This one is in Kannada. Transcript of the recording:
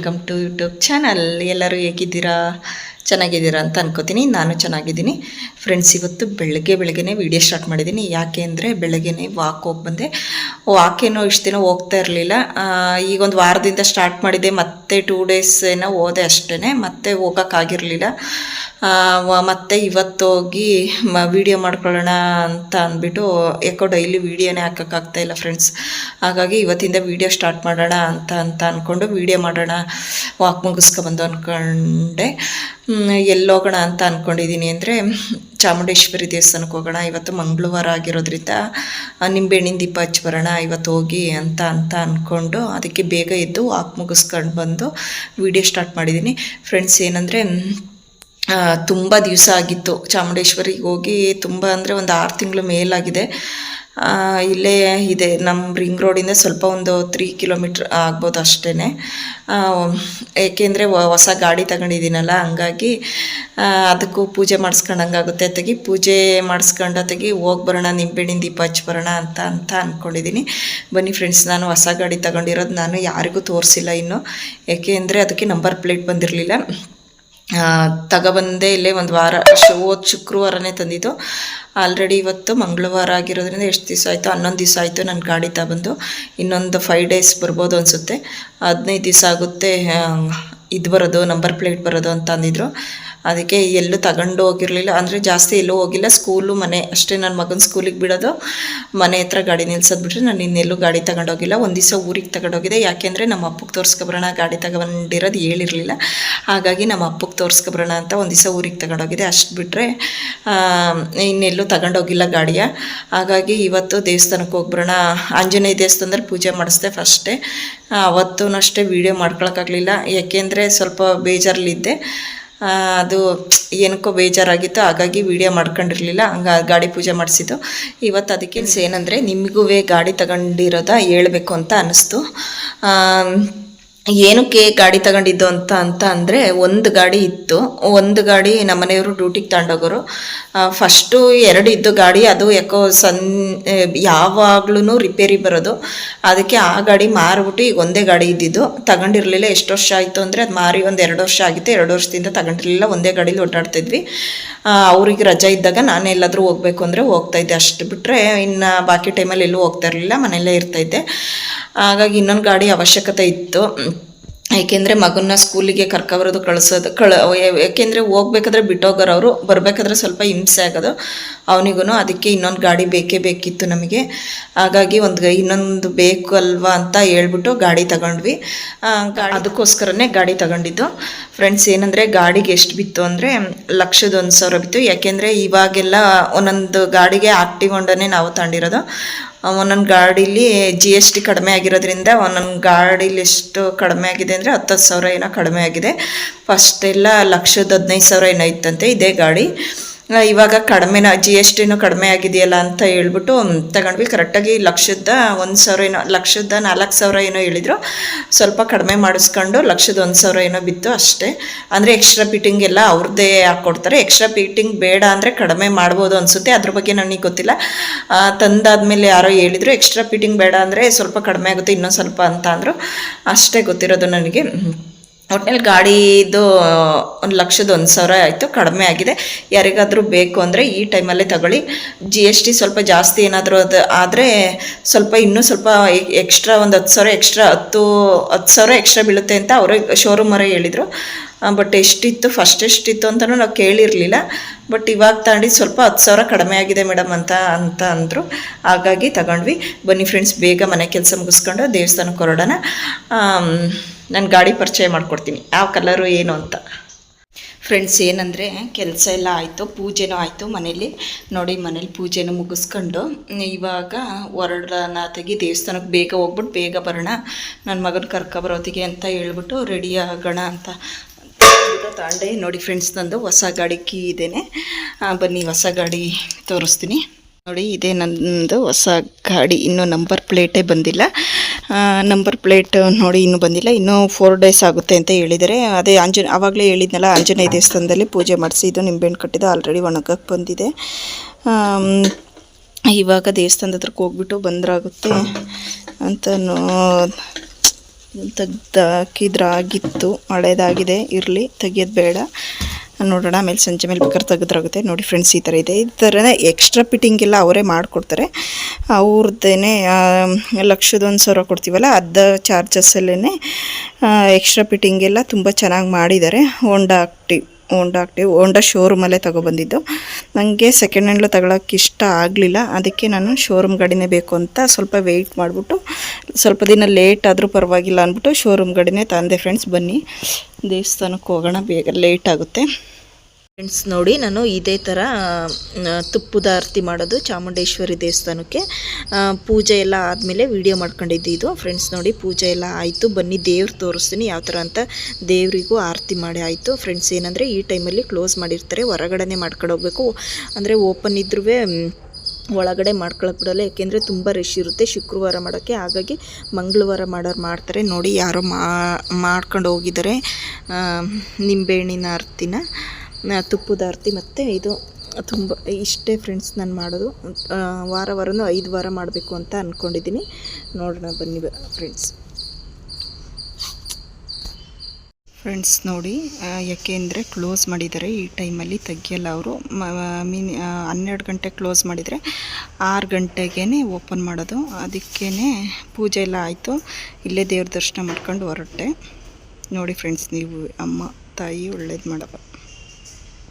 Welcome to YouTube channel. ಎಲ್ಲರೂ ಹೇಗಿದ್ದೀರಾ? ಚೆನ್ನಾಗಿದ್ದೀರಾ ಅಂತ ಅನ್ಕೋತೀನಿ. ನಾನು ಚೆನ್ನಾಗಿದ್ದೀನಿ ಫ್ರೆಂಡ್ಸ್. ಇವತ್ತು ಬೆಳಗ್ಗೆನೇ ವೀಡಿಯೋ ಸ್ಟಾರ್ಟ್ ಮಾಡಿದ್ದೀನಿ. ಯಾಕೆ ಅಂದರೆ ಬೆಳಗ್ಗೆನೇ ವಾಕ್ ಹೋಗಿ ಬಂದೆ. ವಾಕೇನೋ ಇಷ್ಟು ದಿನ ಹೋಗ್ತಾ ಇರಲಿಲ್ಲ. ಈಗ ಒಂದು ವಾರದಿಂದ ಸ್ಟಾರ್ಟ್ ಮಾಡಿದ್ದೆ, ಮತ್ತೆ 2 ಡೇಸ್ ಏನೋ ಹೋದೆ ಅಷ್ಟೇ, ಮತ್ತೆ ಹೋಗೋಕ್ಕಾಗಿರಲಿಲ್ಲ. ಮತ್ತು ಇವತ್ತು ಹೋಗಿ ವೀಡಿಯೋ ಮಾಡ್ಕೊಳ್ಳೋಣ ಅಂತ ಅಂದ್ಬಿಟ್ಟು ಯಾಕೋ ಡೈಲಿ ವೀಡಿಯೋನೇ ಹಾಕೋಕ್ಕಾಗ್ತಾಯಿಲ್ಲ ಫ್ರೆಂಡ್ಸ್. ಹಾಗಾಗಿ ಇವತ್ತಿಂದ ವೀಡಿಯೋ ಸ್ಟಾರ್ಟ್ ಮಾಡೋಣ ಅಂತ ಅಂದ್ಕೊಂಡು ವೀಡಿಯೋ ಮಾಡೋಣ, ವಾಕ್ ಮುಗಿಸ್ಕೊಬಂದು ಅಂದ್ಕೊಂಡೆ. ಎಲ್ಲೋಗೋಣ ಅಂತ ಅಂದ್ಕೊಂಡಿದ್ದೀನಿ ಅಂದರೆ ಚಾಮುಂಡೇಶ್ವರಿ ದೇವಸ್ಥಾನಕ್ಕೆ ಹೋಗೋಣ. ಇವತ್ತು ಮಂಗಳವಾರ ಆಗಿರೋದ್ರಿಂದ ನಿಂಬೆಹಣ್ಣಿನ ದೀಪ ಹಚ್ಚಿ ಬರೋಣ ಇವತ್ತು ಹೋಗಿ ಅಂತ ಅಂದ್ಕೊಂಡು ಅದಕ್ಕೆ ಬೇಗ ಎದ್ದು ವಾಕ್ ಮುಗಿಸ್ಕೊಂಡು ಬಂದು ವೀಡಿಯೋ ಸ್ಟಾರ್ಟ್ ಮಾಡಿದ್ದೀನಿ ಫ್ರೆಂಡ್ಸ್. ಏನಂದರೆ ತುಂಬ ದಿವಸ ಆಗಿತ್ತು ಚಾಮುಂಡೇಶ್ವರಿಗೆ ಹೋಗಿ, ತುಂಬ ಅಂದರೆ ಒಂದು 6 ತಿಂಗಳು ಮೇಲಾಗಿದೆ. ಇಲ್ಲೇ ಇದೆ ನಮ್ಮ ರಿಂಗ್ ರೋಡಿಂದ ಸ್ವಲ್ಪ ಒಂದು 3 ಕಿಲೋಮೀಟ್ರ್ ಆಗ್ಬೋದು ಅಷ್ಟೇ. ಏಕೆಂದರೆ ಹೊಸ ಗಾಡಿ ತಗೊಂಡಿದ್ದೀನಲ್ಲ, ಹಂಗಾಗಿ ಅದಕ್ಕೂ ಪೂಜೆ ಮಾಡಿಸ್ಕೊಂಡಂಗಾಗುತ್ತೆ. ಪೂಜೆ ಮಾಡಿಸ್ಕೊಂಡತೆಗೆ ಹೋಗಿ ಬರೋಣ, ನಿಂಬೆಹಣ್ಣಿನ ದೀಪ ಹಚ್ಚಿ ಬರೋಣ ಅಂತ ಅಂದ್ಕೊಂಡಿದ್ದೀನಿ. ಬನ್ನಿ ಫ್ರೆಂಡ್ಸ್, ನಾನು ಹೊಸ ಗಾಡಿ ತಗೊಂಡಿರೋದು ನಾನು ಯಾರಿಗೂ ತೋರಿಸಿಲ್ಲ ಇನ್ನು, ಏಕೆ ಅಂದರೆ ಅದಕ್ಕೆ ನಂಬರ್ ಪ್ಲೇಟ್ ಬಂದಿರಲಿಲ್ಲ. ತಗೊಬಂದೆ ಇಲ್ಲೇ ಒಂದು ವಾರ, ಹೋದ ಶುಕ್ರವಾರನೇ ತಂದಿದ್ದು. ಆಲ್ರೆಡಿ ಇವತ್ತು ಮಂಗಳವಾರ ಆಗಿರೋದ್ರಿಂದ ಎಷ್ಟು ದಿವಸ ಆಯಿತು? 11 ದಿವಸ ಆಯಿತು ನನ್ನ ಗಾಡಿ ತಗೊಂಡು. ಇನ್ನೊಂದು 5 ಡೇಸ್ ಬರ್ಬೋದು ಅನಿಸುತ್ತೆ, 15 ದಿವಸ ಆಗುತ್ತೆ ಇದು ಬರೋದು, ನಂಬರ್ ಪ್ಲೇಟ್ ಬರೋದು ಅಂತ ಅಂದಿದ್ರು. ಅದಕ್ಕೆ ಎಲ್ಲೂ ತಗೊಂಡು ಹೋಗಿರಲಿಲ್ಲ, ಅಂದರೆ ಜಾಸ್ತಿ ಎಲ್ಲೂ ಹೋಗಿಲ್ಲ. ಸ್ಕೂಲು ಮನೆ ಅಷ್ಟೇ, ನನ್ನ ಮಗನ ಸ್ಕೂಲಿಗೆ ಬಿಡೋದು, ಮನೆ ಹತ್ರ ಗಾಡಿ ನಿಲ್ಸೋದು ಬಿಟ್ಟರೆ ನಾನು ಇನ್ನೆಲ್ಲೂ ಗಾಡಿ ತಗೊಂಡೋಗಿಲ್ಲ. ಒಂದು ದಿವಸ ಊರಿಗೆ ತಗೊಂಡೋಗಿದೆ, ಯಾಕೆಂದರೆ ನಮ್ಮ ಅಪ್ಪಗೆ ತೋರಿಸ್ಕೊಬರೋಣ, ಗಾಡಿ ತಗೊಂಡಿರೋದು ಹೇಳಿರಲಿಲ್ಲ. ಹಾಗಾಗಿ ನಮ್ಮ ಅಪ್ಪಗೆ ತೋರಿಸ್ಕೊಬರೋಣ ಅಂತ ಒಂದು ದಿವಸ ಊರಿಗೆ ತಗೊಂಡೋಗಿದೆ, ಅಷ್ಟು ಬಿಟ್ಟರೆ ಇನ್ನೆಲ್ಲೂ ತಗೊಂಡೋಗಿಲ್ಲ ಗಾಡಿಯ. ಹಾಗಾಗಿ ಇವತ್ತು ದೇವಸ್ಥಾನಕ್ಕೆ ಹೋಗ್ಬರೋಣ, ಆಂಜನೇಯ ದೇವಸ್ಥಾನದಲ್ಲಿ ಪೂಜೆ ಮಾಡಿಸ್ದೆ ಫಸ್ಟೇ. ಅವತ್ತೂ ಅಷ್ಟೇ ವೀಡಿಯೋ ಮಾಡ್ಕೊಳಕ್ಕಾಗಲಿಲ್ಲ, ಯಾಕೆಂದರೆ ಸ್ವಲ್ಪ ಬೇಜಾರಲ್ಲಿದ್ದೆ. ಅದು ಏನಕ್ಕೋ ಬೇಜಾರಾಗಿತ್ತು, ಹಾಗಾಗಿ ವೀಡಿಯೋ ಮಾಡ್ಕೊಂಡಿರಲಿಲ್ಲ. ಗಾಡಿ ಪೂಜೆ ಮಾಡಿಸಿದ್ದು ಇವತ್ತು. ಅದಕ್ಕೆ ಏನಂದರೆ ನಿಮಗೂ ಗಾಡಿ ತಗೊಂಡಿರೋದ ಹೇಳ್ಬೇಕು ಅಂತ ಅನ್ನಿಸ್ತು. ಏನಕ್ಕೆ ಗಾಡಿ ತಗೊಂಡಿದ್ದು ಅಂತ ಅಂದರೆ, ಒಂದು ಗಾಡಿ ಇತ್ತು, ಒಂದು ಗಾಡಿ ನಮ್ಮನೆಯವರು ಡ್ಯೂಟಿಗೆ ತಗೊಂಡೋಗೋರು. ಫಸ್ಟು 2 ಇದ್ದು ಗಾಡಿ, ಅದು ಯಾಕೋ ಯಾವಾಗ್ಲೂ ರಿಪೇರಿ ಬರೋದು. ಅದಕ್ಕೆ ಆ ಗಾಡಿ ಮಾರಿಬಿಟ್ಟು ಈಗ ಒಂದೇ ಗಾಡಿ ಇದ್ದಿದ್ದು. ತಗೊಂಡಿರಲಿಲ್ಲ. ಎಷ್ಟು ವರ್ಷ ಆಯಿತು ಅಂದರೆ ಅದು ಮಾರಿ ಒಂದು 2 ವರ್ಷ ಆಗಿತ್ತು. 2 ವರ್ಷದಿಂದ ತಗೊಂಡಿರಲಿಲ್ಲ, ಒಂದೇ ಗಾಡೀಲಿ ಓಡಾಡ್ತಿದ್ವಿ. ಅವ್ರಿಗೆ ರಜೆ ಇದ್ದಾಗ ನಾನು ಎಲ್ಲಾದರೂ ಹೋಗಬೇಕು ಅಂದರೆ ಹೋಗ್ತಾಯಿದ್ದೆ, ಅಷ್ಟು ಬಿಟ್ಟರೆ ಇನ್ನು ಬಾಕಿ ಟೈಮಲ್ಲಿ ಎಲ್ಲೂ ಹೋಗ್ತಾ ಇರಲಿಲ್ಲ, ಮನೆಯಲ್ಲೇ ಇರ್ತಾಯಿದ್ದೆ. ಹಾಗಾಗಿ ಇನ್ನೊಂದು ಗಾಡಿ ಅವಶ್ಯಕತೆ ಇತ್ತು, ಏಕೆಂದರೆ ಮಗನ್ನ ಸ್ಕೂಲಿಗೆ ಕರ್ಕೊಬರೋದು ಕಳಿಸೋದು ಏಕೆಂದರೆ ಹೋಗ್ಬೇಕಾದ್ರೆ ಬಿಟ್ಟೋಗೋರು ಅವರು, ಬರಬೇಕಾದ್ರೆ ಸ್ವಲ್ಪ ಹಿಂಸೆ ಆಗೋದು ಅವನಿಗೂ. ಅದಕ್ಕೆ ಇನ್ನೊಂದು ಗಾಡಿ ಬೇಕಿತ್ತು ನಮಗೆ. ಹಾಗಾಗಿ ಇನ್ನೊಂದು ಬೇಕು ಅಲ್ವಾ ಅಂತ ಹೇಳ್ಬಿಟ್ಟು ಗಾಡಿ ತಗೊಂಡ್ವಿ. ಅದಕ್ಕೋಸ್ಕರನೇ ಗಾಡಿ ತಗೊಂಡಿದ್ದು ಫ್ರೆಂಡ್ಸ್. ಏನಂದರೆ ಗಾಡಿಗೆ ಎಷ್ಟು ಬಿತ್ತು ಅಂದರೆ 1,01,000 ಬಿತ್ತು. ಯಾಕೆಂದರೆ ಇವಾಗೆಲ್ಲ ಒಂದೊಂದು ಗಾಡಿಗೆ ಆಕ್ಟಿವ್ ಹೊಂಡನೇ ನಾವು ತಗೊಂಡಿರೋದು. ಒಂದೊಂದು ಗಾಡೀಲಿ GST ಕಡಿಮೆ ಆಗಿರೋದ್ರಿಂದ ಒಂದೊಂದು ಗಾಡೀಲಿ ಎಷ್ಟು ಕಡಿಮೆ ಆಗಿದೆ ಅಂದರೆ 10,000 ಏನೋ ಕಡಿಮೆ ಆಗಿದೆ. ಫಸ್ಟೆಲ್ಲ 1,15,000 ಏನೋ ಇತ್ತಂತೆ ಇದೇ ಗಾಡಿ. ಇವಾಗ ಕಡಿಮೆನ GSTನೂ ಕಡಿಮೆ ಆಗಿದೆಯಲ್ಲ ಅಂತ ಹೇಳ್ಬಿಟ್ಟು ತಗೊಂಡ್ವಿ. ಕರೆಕ್ಟಾಗಿ 1,01,000 ಏನೋ, 1,04,000 ಏನೋ ಹೇಳಿದರು. ಸ್ವಲ್ಪ ಕಡಿಮೆ ಮಾಡಿಸ್ಕೊಂಡು 1,01,000 ಏನೋ ಬಿತ್ತು ಅಷ್ಟೇ. ಅಂದರೆ ಎಕ್ಸ್ಟ್ರಾ ಫಿಟ್ಟಿಂಗ್ ಎಲ್ಲ ಅವ್ರದ್ದೇ ಹಾಕ್ಕೊಡ್ತಾರೆ. ಎಕ್ಸ್ಟ್ರಾ ಫಿಟ್ಟಿಂಗ್ ಬೇಡ ಅಂದರೆ ಕಡಿಮೆ ಮಾಡ್ಬೋದು ಅನಿಸುತ್ತೆ, ಅದ್ರ ಬಗ್ಗೆ ನನಗೆ ಗೊತ್ತಿಲ್ಲ. ತಂದಾದ್ಮೇಲೆ ಯಾರೋ ಹೇಳಿದರು ಎಕ್ಸ್ಟ್ರಾ ಫಿಟ್ಟಿಂಗ್ ಬೇಡ ಅಂದರೆ ಸ್ವಲ್ಪ ಕಡಿಮೆ ಆಗುತ್ತೆ ಇನ್ನೊಂದು ಸ್ವಲ್ಪ ಅಂತ ಅಂದರು. ಅಷ್ಟೇ ಗೊತ್ತಿರೋದು ನನಗೆ. ಒಟ್ಟಿನಲ್ಲಿ ಗಾಡಿದು 1,01,000 ಆಯಿತು, ಕಡಿಮೆ ಆಗಿದೆ. ಯಾರಿಗಾದರೂ ಬೇಕು ಅಂದರೆ ಈ ಟೈಮಲ್ಲೇ ತಗೊಳ್ಳಿ. GST ಸ್ವಲ್ಪ ಜಾಸ್ತಿ ಏನಾದರೂ ಆದರೆ ಸ್ವಲ್ಪ ಇನ್ನೂ ಸ್ವಲ್ಪ ಎಕ್ಸ್ಟ್ರಾ ಒಂದು 10,000 ಎಕ್ಸ್ಟ್ರಾ 10,000 ಎಕ್ಸ್ಟ್ರಾ ಬೀಳುತ್ತೆ ಅಂತ ಅವರು ಶೋರೂಮವರೇ ಹೇಳಿದರು. ಬಟ್ ಎಷ್ಟಿತ್ತು ಫಸ್ಟ್ ಎಷ್ಟಿತ್ತು ಅಂತಲೂ ನಾವು ಕೇಳಿರಲಿಲ್ಲ. ಬಟ್ ಇವಾಗ ತಗೊಂಡಿದ್ದು ಸ್ವಲ್ಪ 10,000 ಕಡಿಮೆ ಆಗಿದೆ ಮೇಡಮ್ ಅಂತ ಅಂದರು. ಹಾಗಾಗಿ ತಗೊಂಡ್ವಿ. ಬನ್ನಿ ಫ್ರೆಂಡ್ಸ್, ಬೇಗ ಮನೆ ಕೆಲಸ ಮುಗಿಸ್ಕೊಂಡು ದೇವಸ್ಥಾನಕ್ಕೆ ಹೊರಡೋಣ. ನಾನು ಗಾಡಿ ಪರಿಚಯ ಮಾಡಿಕೊಡ್ತೀನಿ, ಯಾವ ಕಲರು ಏನು ಅಂತ. ಫ್ರೆಂಡ್ಸ್, ಏನಂದರೆ ಕೆಲಸ ಎಲ್ಲ ಆಯಿತು, ಪೂಜೆನೂ ಆಯಿತು ಮನೇಲಿ. ನೋಡಿ, ಮನೇಲಿ ಪೂಜೆನೂ ಮುಗಿಸ್ಕೊಂಡು ಇವಾಗ ಹೊರಡೋಣ ದೇವಸ್ಥಾನಕ್ಕೆ. ಬೇಗ ಹೋಗ್ಬಿಟ್ಟು ಬೇಗ ಬರೋಣ, ನನ್ನ ಮಗನ ಕರ್ಕೊಬರೋತಿಗೆ ಅಂತ ಹೇಳ್ಬಿಟ್ಟು ರೆಡಿ ಆಗೋಣ ಅಂತ ತಾಂಡೆ. ನೋಡಿ ಫ್ರೆಂಡ್ಸ್, ನಂದು ಹೊಸ ಗಾಡಿ ಕೀ ಇದೇನೆ. ಬನ್ನಿ ಹೊಸ ಗಾಡಿ ತೋರಿಸ್ತೀನಿ. ನೋಡಿ, ಇದೇ ನನ್ನದು ಹೊಸ ಗಾಡಿ. ಇನ್ನೂ ನಂಬರ್ ಪ್ಲೇಟೇ ಬಂದಿಲ್ಲ. ನಂಬರ್ ಪ್ಲೇಟ್ ನೋಡಿ ಇನ್ನೂ ಬಂದಿಲ್ಲ. ಇನ್ನೂ 4 ಡೇಸ್ ಆಗುತ್ತೆ ಅಂತ ಹೇಳಿದ್ದಾರೆ. ಅದೇ ಆವಾಗಲೇ ಹೇಳಿದ್ನಲ್ಲ, ಆಂಜನೇಯ ದೇವಸ್ಥಾನದಲ್ಲಿ ಪೂಜೆ ಮಾಡಿಸಿ ಇದು ನಿಂಬೆಹಣ್ಣು ಕಟ್ಟಿದ್ದು ಆಲ್ರೆಡಿ ಒಣಗಕ್ಕೆ ಬಂದಿದೆ. ಇವಾಗ ದೇವಸ್ಥಾನದ ಹತ್ರಕ್ಕೆ ಹೋಗ್ಬಿಟ್ಟು ಬಂದ್ರಾಗುತ್ತೆ ಅಂತ ತೆಗ್ದಾಕಿದ್ರಾಗಿತ್ತು, ಹಳೇದಾಗಿದೆ, ಇರಲಿ, ತೆಗಿಯೋದು ಬೇಡ, ನೋಡೋಣ ಆಮೇಲೆ ಸಂಜೆ ಮೇಲೆ ಬೇಕಾದ್ರೆ ತೆಗೆದ್ರಾಗುತ್ತೆ. ನೋಡಿ ಫ್ರೆಂಡ್ಸ್, ಈ ಥರ ಇದೆ. ಈ ಥರನೇ ಎಕ್ಸ್ಟ್ರಾ ಫಿಟ್ಟಿಂಗ್ ಎಲ್ಲ ಅವರೇ ಮಾಡಿಕೊಡ್ತಾರೆ. ಅವ್ರದ್ದೇ 1,01,000 ಕೊಡ್ತೀವಲ್ಲ, ಅದ ಚಾರ್ಜಸ್ಸಲ್ಲೇ ಎಕ್ಸ್ಟ್ರಾ ಫಿಟ್ಟಿಂಗ್ ಎಲ್ಲ ತುಂಬ ಚೆನ್ನಾಗಿ ಮಾಡಿದ್ದಾರೆ. ಹೋಂಡಾ ಶೋರೂಮಲ್ಲೇ ತೊಗೊಬಂದಿದ್ದು. ನನಗೆ ಸೆಕೆಂಡ್ ಹ್ಯಾಂಡ್ಲು ತಗೊಳ್ಳೋಕೆ ಇಷ್ಟ ಆಗಲಿಲ್ಲ, ಅದಕ್ಕೆ ನಾನು ಶೋರೂಮ್ ಗಾಡಿನೇ ಬೇಕು ಅಂತ ಸ್ವಲ್ಪ ವೆಯ್ಟ್ ಮಾಡಿಬಿಟ್ಟು, ಸ್ವಲ್ಪ ದಿನ ಲೇಟ್ ಆದರೂ ಪರವಾಗಿಲ್ಲ ಅಂದ್ಬಿಟ್ಟು ಶೋರೂಮ್ ಗಾಡಿನೇ ತಂದೆ. ಫ್ರೆಂಡ್ಸ್, ಬನ್ನಿ ದೇವಸ್ಥಾನಕ್ಕೆ ಹೋಗೋಣ, ಬೇಗ ಲೇಟ್ ಆಗುತ್ತೆ. ಫ್ರೆಂಡ್ಸ್ ನೋಡಿ, ನಾನು ಇದೇ ಥರ ತುಪ್ಪದ ಆರತಿ ಮಾಡೋದು ಚಾಮುಂಡೇಶ್ವರಿ ದೇವಸ್ಥಾನಕ್ಕೆ. ಪೂಜೆ ಎಲ್ಲ ಆದಮೇಲೆ ವಿಡಿಯೋ ಮಾಡ್ಕೊಂಡಿದ್ದು ಇದು. ಫ್ರೆಂಡ್ಸ್ ನೋಡಿ, ಪೂಜೆ ಎಲ್ಲ ಆಯಿತು. ಬನ್ನಿ ದೇವ್ರು ತೋರಿಸ್ತೀನಿ ಯಾವ ಥರ ಅಂತ. ದೇವರಿಗೂ ಆರತಿ ಮಾಡಿ ಆಯಿತು. ಫ್ರೆಂಡ್ಸ್, ಏನಂದರೆ ಈ ಟೈಮಲ್ಲಿ ಕ್ಲೋಸ್ ಮಾಡಿರ್ತಾರೆ, ಹೊರಗಡೆನೇ ಮಾಡ್ಕೊಂಡು ಹೋಗ್ಬೇಕು. ಅಂದರೆ ಓಪನ್ ಇದ್ರೂ ಒಳಗಡೆ ಮಾಡ್ಕೊಳಕ್ಕೆ ಬಿಡಲ್ಲ, ಯಾಕೆಂದರೆ ತುಂಬ ರಶ್ ಇರುತ್ತೆ ಶುಕ್ರವಾರ ಮಾಡೋಕ್ಕೆ. ಹಾಗಾಗಿ ಮಂಗಳವಾರ ಮಾಡೋರು ಮಾಡ್ತಾರೆ. ನೋಡಿ, ಯಾರೋ ಮಾಡ್ಕೊಂಡು ಹೋಗಿದ್ದಾರೆ ನಿಂಬೆಹಣ್ಣಿನ ಆರತಿನ, ತುಪ್ಪದ ಆರತಿ. ಮತ್ತು ಇದು ತುಂಬ ಇಷ್ಟೇ ಫ್ರೆಂಡ್ಸ್ ನಾನು ಮಾಡೋದು. ವಾರನೂ 5 ವಾರ ಮಾಡಬೇಕು ಅಂತ ಅಂದ್ಕೊಂಡಿದ್ದೀನಿ. ನೋಡೋಣ ಬನ್ನಿ ಫ್ರೆಂಡ್ಸ್ ನೋಡಿ, ಯಾಕೆಂದರೆ ಕ್ಲೋಸ್ ಮಾಡಿದ್ದಾರೆ ಈ ಟೈಮಲ್ಲಿ, ತೆಗಿಯಲ್ಲ ಅವರು. 12 ಗಂಟೆ ಕ್ಲೋಸ್ ಮಾಡಿದರೆ 6 ಗಂಟೆಗೇ ಓಪನ್ ಮಾಡೋದು. ಅದಕ್ಕೇ ಪೂಜೆ ಎಲ್ಲ ಆಯಿತು, ಇಲ್ಲೇ ದೇವ್ರ ದರ್ಶನ ಮಾಡ್ಕೊಂಡು ಹೊರಟೆ. ನೋಡಿ ಫ್ರೆಂಡ್ಸ್, ನೀವು ಅಮ್ಮ ತಾಯಿ ಒಳ್ಳೇದು ಮಾಡಪ್ಪ.